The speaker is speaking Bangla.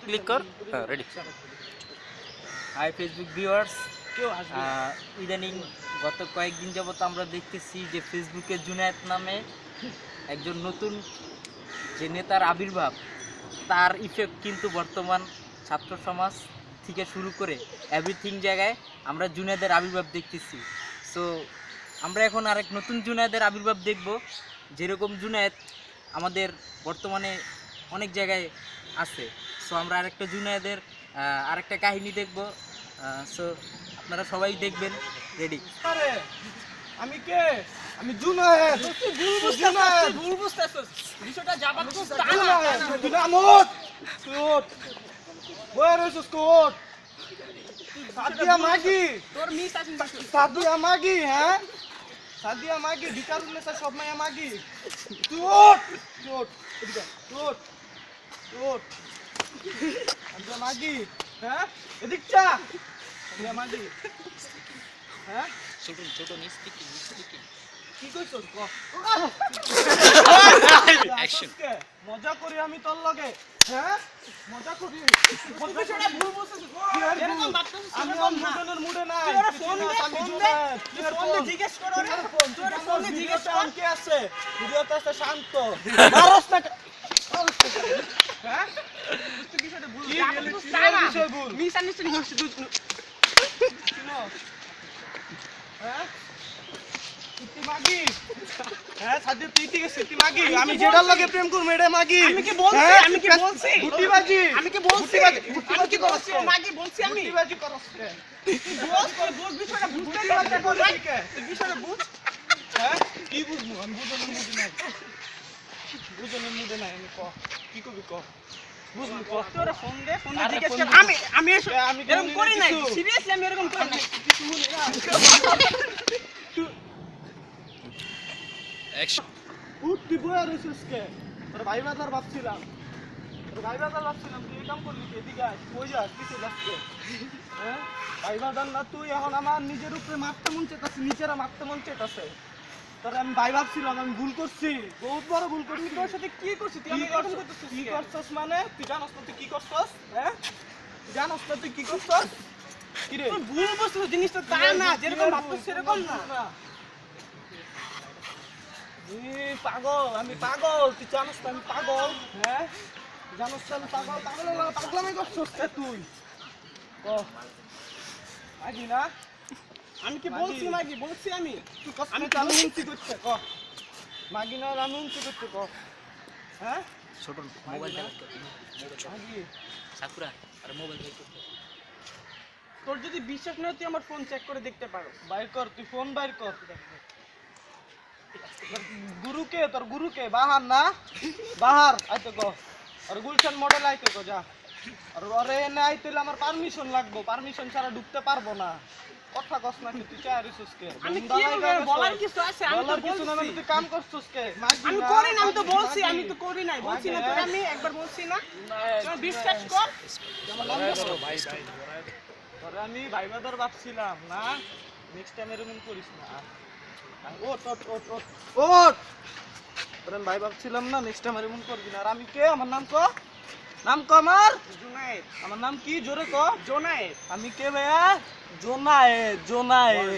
ক্লিক কর। হ্যাঁ, রেডি। হাই ফেসবুক ভিউয়ার্স, ইদানিং গত কয়েকদিন যাবত আমরা দেখতেছি যে ফেসবুকে জুনায়েদ নামে একজন নতুন যে নেতার আবির্ভাব, তার ইফেক্ট কিন্তু বর্তমান ছাত্র সমাজ থেকে শুরু করে এভরিথিং জায়গায় আমরা জুনায়েদের আবির্ভাব দেখতেছি। সো আমরা এখন আরেক নতুন জুনায়েদের আবির্ভাব দেখব। যেরকম জুনায়েদ আমাদের বর্তমানে অনেক জায়গায় আছে, সো আমরা আরেকটা জুনায়েদের আরেকটা কাহিনী দেখব। সো আপনারা সবাই দেখবেন। রেডি? আমি কে? আমি জুনায়েদ। ভুল বুঝতেছস, বিষয়টা জাবাত তো তুই না মোট কোট ওয়ার ইজ কোট সাদিয়া মাগি তোর মিস আসিন সাদিয়া মাগি হ্যাঁ সাদিয়া মাগি বিকারুল সব সব মায়া মাগি কোট কোট কোট কোট সাদিয়া মাগি হ্যাঁ এদিক চা সাদিয়া মাগি হ্যাঁ ছোট ছোট স্পিকিং কি কইছস ক অ্যাকশন। মজা করি আমি তোর লগে হ্যাঁ মজা করি বিষয়টা ভুল বুঝতেছস। এরকম বাতছস আমি এরকম না। অন্ধজনের মুডে নাই তোর ফোন দে, আমি ফোন দে। জুনায়েদ তুই ফোন দে জিজ্ঞেস কর ওরে। তোর ফোন দে জিজ্ঞেস কর। কে আছে ভিডিওতে আছে শান্ত মারস না হ্যাঁ তুই বিষয়টা ভুল কি জাবাত বলি, তো কি তারা বিষয় ভুল? মিস আন্ডারস্ট্যান্ডিং হচ্ছে শুনো হ্যাঁ সিটি মাগি হ্যাঁ সাদিয়া তুই ঠিক আছে সিটি মাগি আমি যেটার লগে প্রেম করব এটা মাগি আমি কি বলছি? হ্যাঁ? আমি কি বলছি? গুটিবাজি আমি কি বলছি? আমি কি বলছি? ও মাগি বলছি আমি। গুটিবাজি করছ কে বুঝ বিষয়টা বুঝতে গুটিবাজি পারছিস করছ না। কে তুই বিষয়টা বুঝ। হ্যাঁ কি বুঝবো আমি বুঝনের মুডে নাই বুঝনের মুডে নাই আমি ক কি করবি ক বুঝবি ক তোর ফোন দে, ফোন দে আরে জিজ্ঞেস ফোন কর। দে। আমি আমি এরকম বলি না করি নাই। কিছু। সিরিয়াসলি আমি এরকম করি নাই। কিছু মনে না অ্যাকশন। তুই বয়া রইছিস কে তোর ভাই বাজার ভাবছিলাম তোর ভাই বাজার ভাবছিলাম তুই এই কাম করলি কে এদিকে আয় কই যাস কিছু যাচ্ছে হ্যাঁ ভাই বাজার না তুই এখন আমার নিজের উপরে মারতে মন চেতাছে নিজেরা মারতে মন চেতাছে তোর আমি ভাই ভাবছিলাম আমি ভুল করছি বহুত বড় ভুল করছি তোর সাথে কি করছিস? তুই কি আমি এরকম করছস করতেছিস কি কে? করছস মানে তুই জানোস না তুই কি করছস হ্যাঁ তুই জানোস না তুই কি করছস কি রে তুই ভুল বুঝছিস, জিনিসটা তা না, যেরকম ভাবছিস সেরকম না। পাগল আমি পাগল তুই জানোস তো আমি পাগল হ্যাঁ জানোস তো আমি পাগল পাগলামি করছস কে তুই ও মাগি না আমি কি বলছি মাগি? বলছি আমি। তুই কষ্ট আমি চালু উন্তি করছে ক মাগি না আমি উন্তি করছে ক হ্যাঁ ছোট মোবাইলটা মাগি সাকুরা আর মোবাইল বের করতে। তোর যদি বিশ্বাস না হয় তুই আমার ফোন চেক করে দেখতে পারো বাইর কর তুই ফোন বাইর কর গুরুকে তোর গুরুকে বাহার না বাহার আইতে গো আর গুলশান মডেল আইতে গো যা আর ওরে এনে আইতে হলে আমার পারমিশন লাগবো পারমিশন ছাড়া ঢুকতে পারবো না কথা কস না তুই চাই রিসুস কে আমি কি বলার কিছু আছে? আমি তো বলার কিছু না বলছি। তুই কাম করছস কে মাগি আমি না, করি না, আমি তো মাগি, বলছি, মাগি। আমি তো করি নাই। বলছি না মাগি, তোরে হ্যাঁ? আমি একবার বলছি না। তুই বিশ্বাস কর। তোরে আমি ভাইবাদার ভাবছিলাম না নেক্সট টাইম এরকম করিস না ওট ওট ওট ওট ওট তোরে আমি ভাই ভাবছিলাম না নেক্সট টাইম এরকম করবি না আর আমি কে আমার নাম ক নাম ক জুনায়েদ, আমার নাম কি জোরে ক জোনায়েদ। আমি কে ভাইয়া জোনায়েদ জোনায়েদ